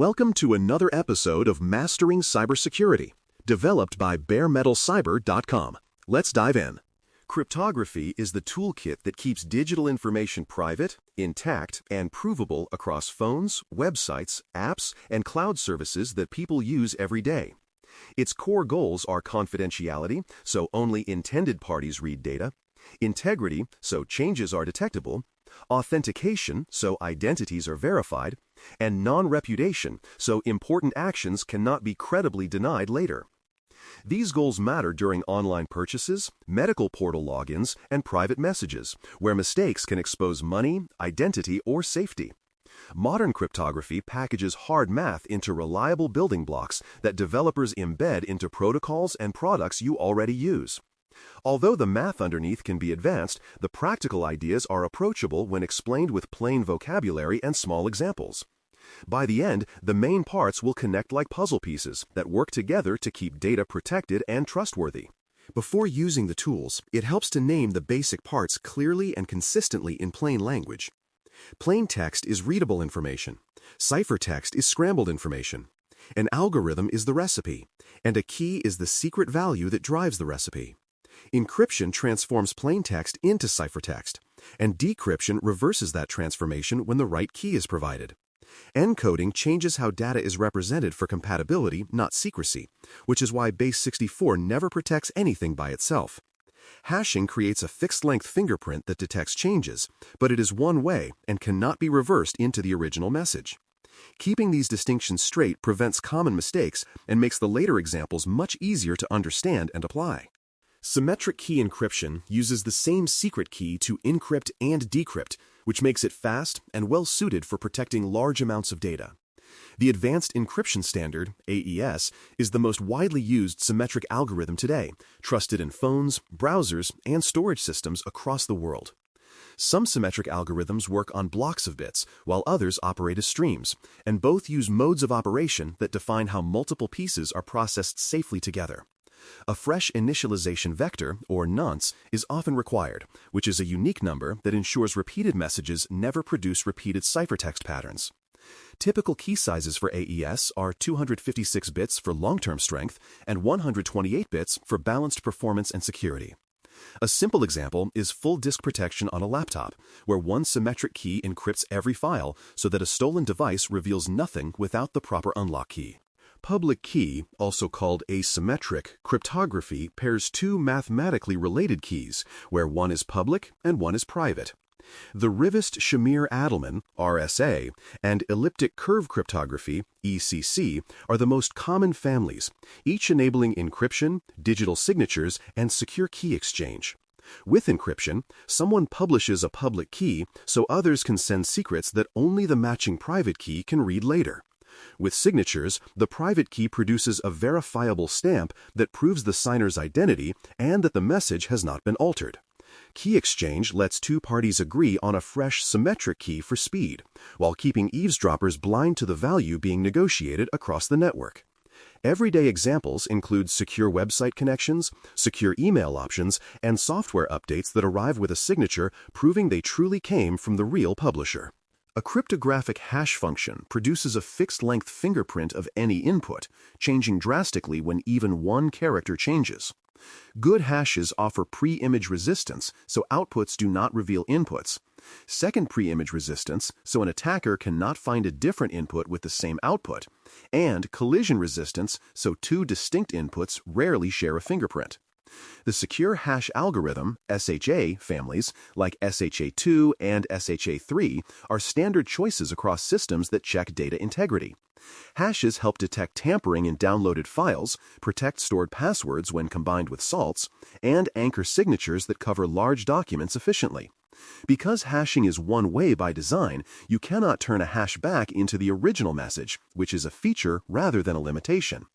Welcome to another episode of Mastering Cybersecurity, developed by baremetalcyber.com. Let's dive in. Cryptography is the toolkit that keeps digital information private, intact, and provable across phones, websites, apps, and cloud services that people use every day. Its core goals are confidentiality, so only intended parties read data; integrity, so changes are detectable; authentication, so identities are verified; and non-repudiation, so important actions cannot be credibly denied later. These goals matter during online purchases, medical portal logins, and private messages, where mistakes can expose money, identity, or safety. Modern cryptography packages hard math into reliable building blocks that developers embed into protocols and products you already use. Although the math underneath can be advanced, the practical ideas are approachable when explained with plain vocabulary and small examples. By the end, the main parts will connect like puzzle pieces that work together to keep data protected and trustworthy. Before using the tools, it helps to name the basic parts clearly and consistently in plain language. Plain text is readable information. Cipher text is scrambled information. An algorithm is the recipe, and a key is the secret value that drives the recipe. Encryption transforms plain text into ciphertext, and decryption reverses that transformation when the right key is provided. Encoding changes how data is represented for compatibility, not secrecy, which is why base 64 never protects anything by itself. Hashing creates a fixed-length fingerprint that detects changes, but it is one way and cannot be reversed into the original message. Keeping these distinctions straight prevents common mistakes and makes the later examples much easier to understand and apply. Symmetric key encryption uses the same secret key to encrypt and decrypt, which makes it fast and well-suited for protecting large amounts of data. The Advanced Encryption Standard, AES, is the most widely used symmetric algorithm today, trusted in phones, browsers, and storage systems across the world. Some symmetric algorithms work on blocks of bits, while others operate as streams, and both use modes of operation that define how multiple pieces are processed safely together. A fresh initialization vector, or nonce, is often required, which is a unique number that ensures repeated messages never produce repeated ciphertext patterns. Typical key sizes for AES are 256 bits for long-term strength and 128 bits for balanced performance and security. A simple example is full disk protection on a laptop, where one symmetric key encrypts every file so that a stolen device reveals nothing without the proper unlock key. Public key, also called asymmetric, cryptography pairs two mathematically related keys, where one is public and one is private. The Rivest-Shamir-Adelman, RSA, and elliptic curve cryptography, ECC, are the most common families, each enabling encryption, digital signatures, and secure key exchange. With encryption, someone publishes a public key so others can send secrets that only the matching private key can read later. With signatures, the private key produces a verifiable stamp that proves the signer's identity and that the message has not been altered. Key exchange lets two parties agree on a fresh symmetric key for speed, while keeping eavesdroppers blind to the value being negotiated across the network. Everyday examples include secure website connections, secure email options, and software updates that arrive with a signature proving they truly came from the real publisher. A cryptographic hash function produces a fixed-length fingerprint of any input, changing drastically when even one character changes. Good hashes offer pre-image resistance, so outputs do not reveal inputs. Second pre-image resistance, so an attacker cannot find a different input with the same output. And collision resistance, so two distinct inputs rarely share a fingerprint. The secure hash algorithm, SHA, families, like SHA-2 and SHA-3, are standard choices across systems that check data integrity. Hashes help detect tampering in downloaded files, protect stored passwords when combined with salts, and anchor signatures that cover large documents efficiently. Because hashing is one way by design, you cannot turn a hash back into the original message, which is a feature rather than a limitation.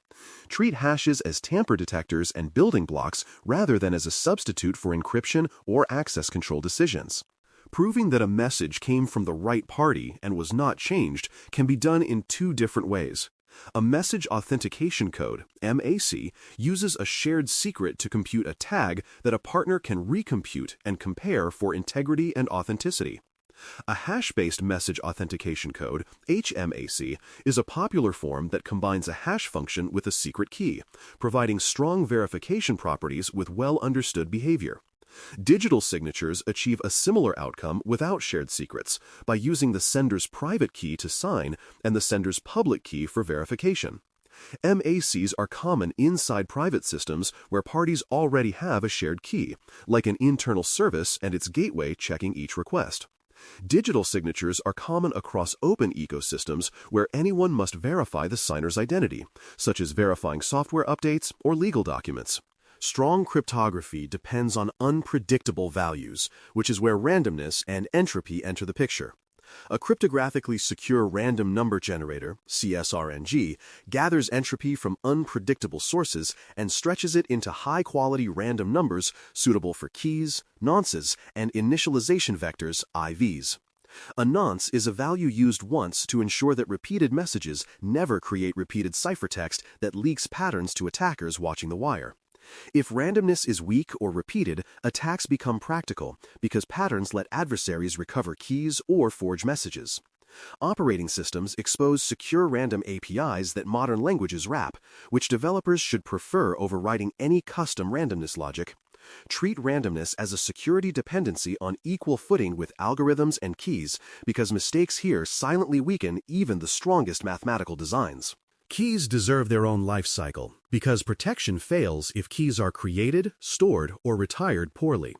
Treat hashes as tamper detectors and building blocks rather than as a substitute for encryption or access control decisions. Proving that a message came from the right party and was not changed can be done in two different ways. A message authentication code, MAC, uses a shared secret to compute a tag that a partner can recompute and compare for integrity and authenticity. A hash-based message authentication code, HMAC, is a popular form that combines a hash function with a secret key, providing strong verification properties with well-understood behavior. Digital signatures achieve a similar outcome without shared secrets by using the sender's private key to sign and the sender's public key for verification. MACs are common inside private systems where parties already have a shared key, like an internal service and its gateway checking each request. Digital signatures are common across open ecosystems where anyone must verify the signer's identity, such as verifying software updates or legal documents. Strong cryptography depends on unpredictable values, which is where randomness and entropy enter the picture. A cryptographically secure random number generator, CSRNG, gathers entropy from unpredictable sources and stretches it into high-quality random numbers suitable for keys, nonces, and initialization vectors, IVs. A nonce is a value used once to ensure that repeated messages never create repeated ciphertext that leaks patterns to attackers watching the wire. If randomness is weak or repeated, attacks become practical because patterns let adversaries recover keys or forge messages. Operating systems expose secure random APIs that modern languages wrap, which developers should prefer over writing any custom randomness logic. Treat randomness as a security dependency on equal footing with algorithms and keys because mistakes here silently weaken even the strongest mathematical designs. Keys deserve their own life cycle because protection fails if keys are created, stored, or retired poorly.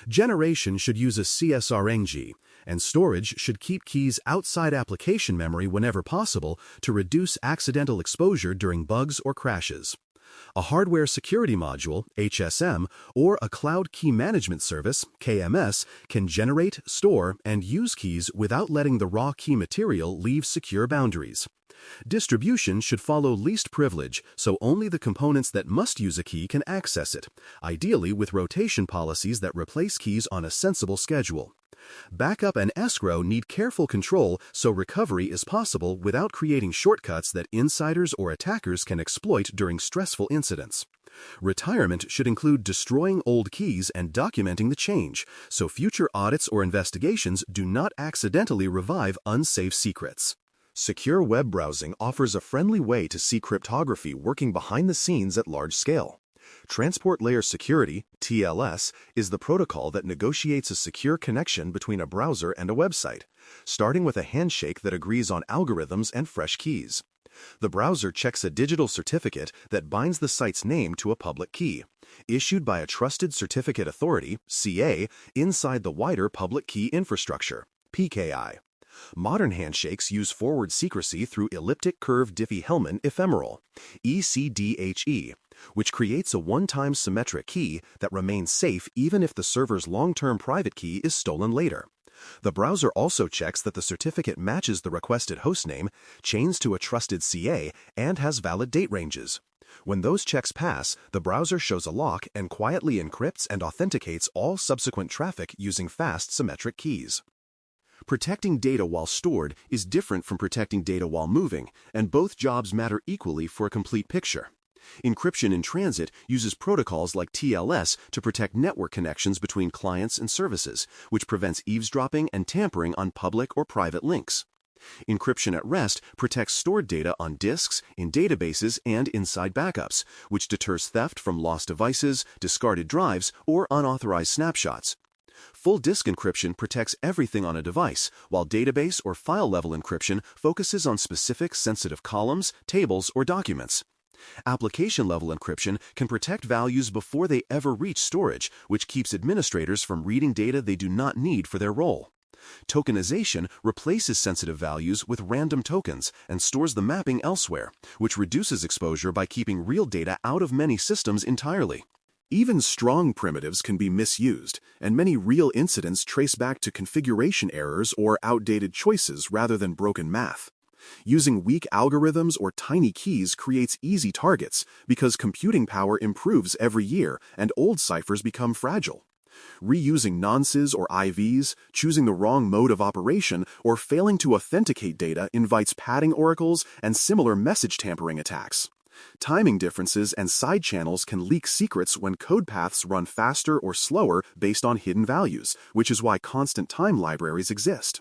Generation should use a CSRNG, and storage should keep keys outside application memory whenever possible to reduce accidental exposure during bugs or crashes. A hardware security module, HSM, or a cloud key management service, KMS, can generate, store, and use keys without letting the raw key material leave secure boundaries. Distribution should follow least privilege, so only the components that must use a key can access it, ideally with rotation policies that replace keys on a sensible schedule. Backup and escrow need careful control so recovery is possible without creating shortcuts that insiders or attackers can exploit during stressful incidents. Retirement should include destroying old keys and documenting the change, so future audits or investigations do not accidentally revive unsafe secrets. Secure web browsing offers a friendly way to see cryptography working behind the scenes at large scale. Transport Layer Security, TLS, is the protocol that negotiates a secure connection between a browser and a website, starting with a handshake that agrees on algorithms and fresh keys. The browser checks a digital certificate that binds the site's name to a public key, issued by a Trusted Certificate Authority, CA, inside the wider public key infrastructure, PKI. Modern handshakes use forward secrecy through elliptic curve Diffie-Hellman ephemeral, ECDHE, which creates a one-time symmetric key that remains safe even if the server's long-term private key is stolen later. The browser also checks that the certificate matches the requested hostname, chains to a trusted CA, and has valid date ranges. When those checks pass, the browser shows a lock and quietly encrypts and authenticates all subsequent traffic using fast symmetric keys. Protecting data while stored is different from protecting data while moving, and both jobs matter equally for a complete picture. Encryption in transit uses protocols like TLS to protect network connections between clients and services, which prevents eavesdropping and tampering on public or private links. Encryption at rest protects stored data on disks, in databases, and inside backups, which deters theft from lost devices, discarded drives, or unauthorized snapshots. Full disk encryption protects everything on a device, while database or file-level encryption focuses on specific sensitive columns, tables, or documents. Application-level encryption can protect values before they ever reach storage, which keeps administrators from reading data they do not need for their role. Tokenization replaces sensitive values with random tokens and stores the mapping elsewhere, which reduces exposure by keeping real data out of many systems entirely. Even strong primitives can be misused, and many real incidents trace back to configuration errors or outdated choices rather than broken math. Using weak algorithms or tiny keys creates easy targets because computing power improves every year and old ciphers become fragile. Reusing nonces or IVs, choosing the wrong mode of operation, or failing to authenticate data invites padding oracles and similar message tampering attacks. Timing differences and side channels can leak secrets when code paths run faster or slower based on hidden values, which is why constant time libraries exist.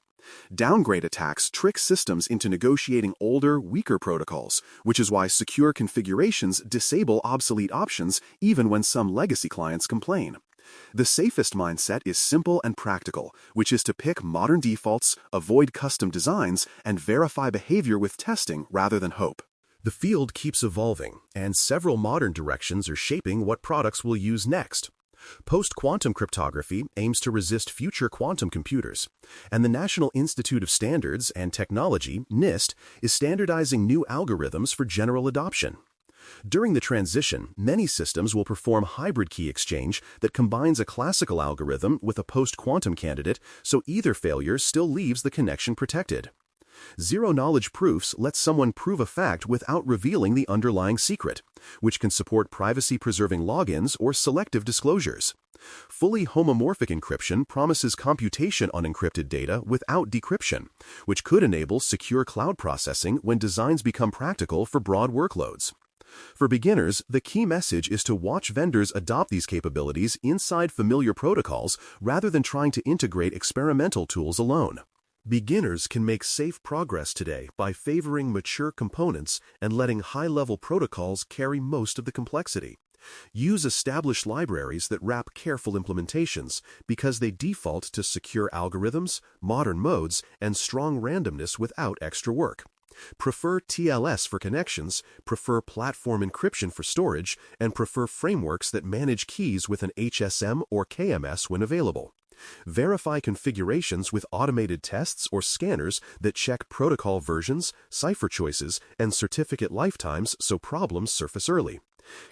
Downgrade attacks trick systems into negotiating older, weaker protocols, which is why secure configurations disable obsolete options even when some legacy clients complain. The safest mindset is simple and practical, which is to pick modern defaults, avoid custom designs, and verify behavior with testing rather than hope. The field keeps evolving, and several modern directions are shaping what products we'll use next. Post-quantum cryptography aims to resist future quantum computers, and the National Institute of Standards and Technology, NIST, is standardizing new algorithms for general adoption. During the transition, many systems will perform hybrid key exchange that combines a classical algorithm with a post-quantum candidate, so either failure still leaves the connection protected. Zero-knowledge proofs let someone prove a fact without revealing the underlying secret, which can support privacy-preserving logins or selective disclosures. Fully homomorphic encryption promises computation on encrypted data without decryption, which could enable secure cloud processing when designs become practical for broad workloads. For beginners, the key message is to watch vendors adopt these capabilities inside familiar protocols rather than trying to integrate experimental tools alone. Beginners can make safe progress today by favoring mature components and letting high-level protocols carry most of the complexity. Use established libraries that wrap careful implementations because they default to secure algorithms, modern modes, and strong randomness without extra work. Prefer TLS for connections, prefer platform encryption for storage, and prefer frameworks that manage keys with an HSM or KMS when available. Verify configurations with automated tests or scanners that check protocol versions, cipher choices, and certificate lifetimes so problems surface early.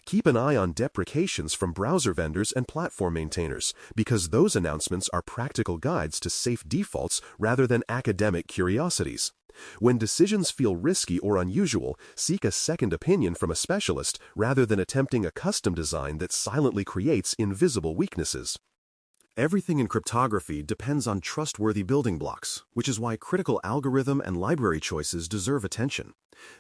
Keep an eye on deprecations from browser vendors and platform maintainers, because those announcements are practical guides to safe defaults rather than academic curiosities. When decisions feel risky or unusual, seek a second opinion from a specialist rather than attempting a custom design that silently creates invisible weaknesses. Everything in cryptography depends on trustworthy building blocks, which is why critical algorithm and library choices deserve attention.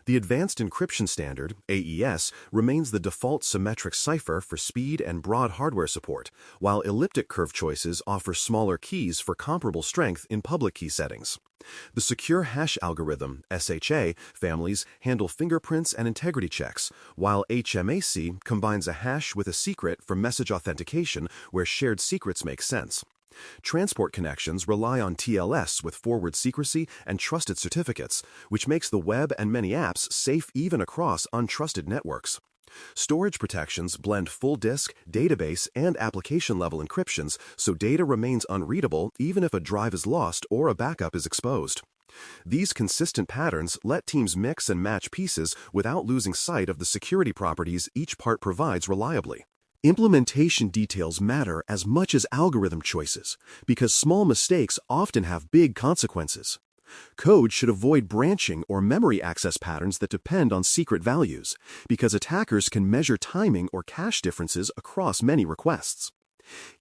The Advanced Encryption Standard, AES, remains the default symmetric cipher for speed and broad hardware support, while elliptic curve choices offer smaller keys for comparable strength in public key settings. The Secure Hash Algorithm, SHA, families handle fingerprints and integrity checks, while HMAC combines a hash with a secret for message authentication where shared secrets make sense. Transport connections rely on TLS with forward secrecy and trusted certificates, which makes the web and many apps safe even across untrusted networks. Storage protections blend full disk, database, and application-level encryptions so data remains unreadable even if a drive is lost or a backup is exposed. These consistent patterns let teams mix and match pieces without losing sight of the security properties each part provides reliably. Implementation details matter as much as algorithm choices, because small mistakes often have big consequences. Code should avoid branching or memory access patterns that depend on secret values, because attackers can measure timing or cache differences across many requests.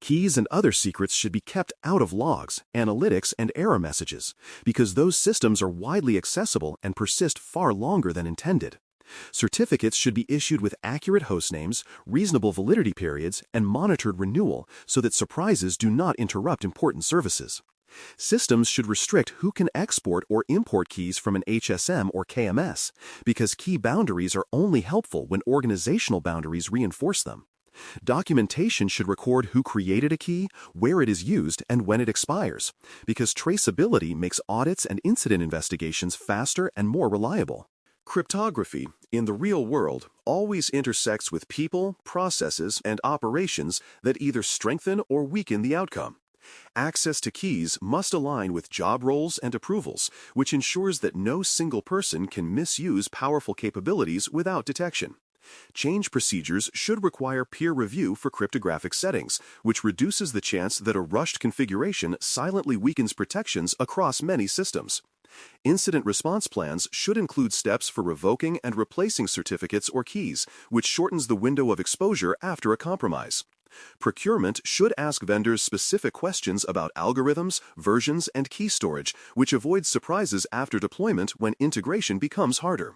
Keys and other secrets should be kept out of logs, analytics, and error messages, because those systems are widely accessible and persist far longer than intended. Certificates should be issued with accurate hostnames, reasonable validity periods, and monitored renewal so that surprises do not interrupt important services. Systems should restrict who can export or import keys from an HSM or KMS, because key boundaries are only helpful when organizational boundaries reinforce them. Documentation should record who created a key, where it is used, and when it expires, because traceability makes audits and incident investigations faster and more reliable. Cryptography, in the real world, always intersects with people, processes, and operations that either strengthen or weaken the outcome. Access to keys must align with job roles and approvals, which ensures that no single person can misuse powerful capabilities without detection. Change procedures should require peer review for cryptographic settings, which reduces the chance that a rushed configuration silently weakens protections across many systems. Incident response plans should include steps for revoking and replacing certificates or keys, which shortens the window of exposure after a compromise. Procurement should ask vendors specific questions about algorithms, versions, and key storage, which avoids surprises after deployment when integration becomes harder.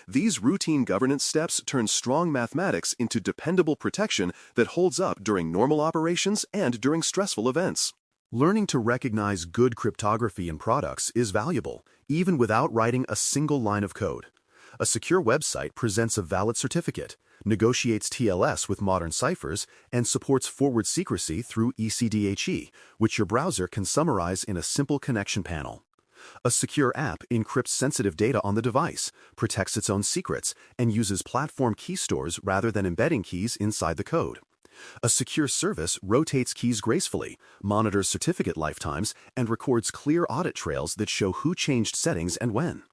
These routine governance steps turn strong mathematics into dependable protection that holds up during normal operations and during stressful events. Learning to recognize good cryptography in products is valuable, even without writing a single line of code. A secure website presents a valid certificate, negotiates TLS with modern ciphers, and supports forward secrecy through ECDHE, which your browser can summarize in a simple connection panel. A secure app encrypts sensitive data on the device, protects its own secrets, and uses platform key stores rather than embedding keys inside the code. A secure service rotates keys gracefully, monitors certificate lifetimes, and records clear audit trails that show who changed settings and when.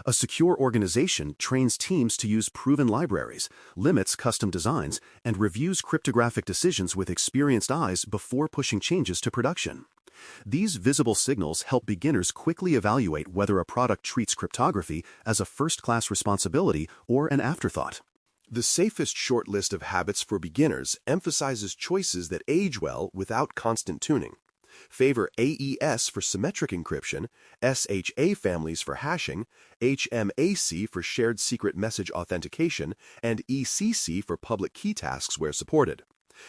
A secure organization trains teams to use proven libraries, limits custom designs, and reviews cryptographic decisions with experienced eyes before pushing changes to production. These visible signals help beginners quickly evaluate whether a product treats cryptography as a first-class responsibility or an afterthought. The safest short list of habits for beginners emphasizes choices that age well without constant tuning. Favor AES for symmetric encryption, SHA families for hashing, HMAC for shared secret message authentication, and ECC for public key tasks where supported.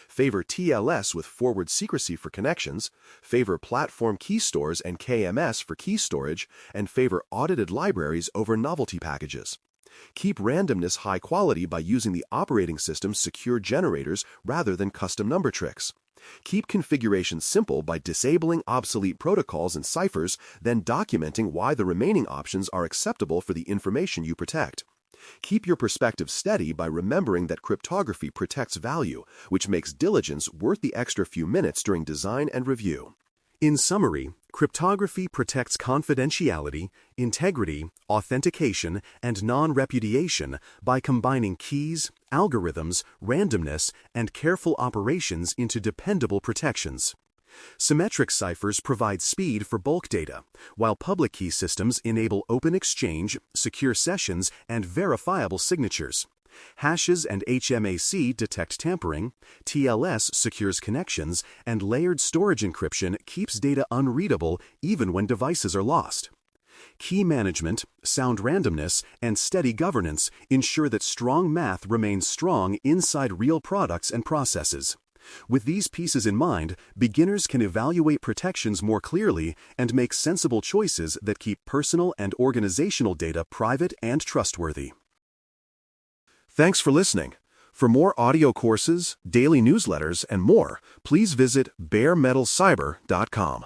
Favor TLS with forward secrecy for connections, favor platform key stores and KMS for key storage, and favor audited libraries over novelty packages. Keep randomness high quality by using the operating system's secure generators rather than custom number tricks. Keep configuration simple by disabling obsolete protocols and ciphers, then documenting why the remaining options are acceptable for the information you protect. Keep your perspective steady by remembering that cryptography protects value, which makes diligence worth the extra few minutes during design and review. In summary, cryptography protects confidentiality, integrity, authentication, and non-repudiation by combining keys, algorithms, randomness, and careful operations into dependable protections. Symmetric ciphers provide speed for bulk data, while public key systems enable open exchange, secure sessions, and verifiable signatures. Hashes and HMAC detect tampering, TLS secures connections, and layered storage encryption keeps data unreadable even when devices are lost. Key management, sound randomness, and steady governance ensure that strong math remains strong inside real products and processes. With these pieces in mind, beginners can evaluate protections more clearly and make sensible choices that keep personal and organizational data private and trustworthy. Thanks for listening. For more audio courses, daily newsletters, and more, please visit baremetalcyber.com.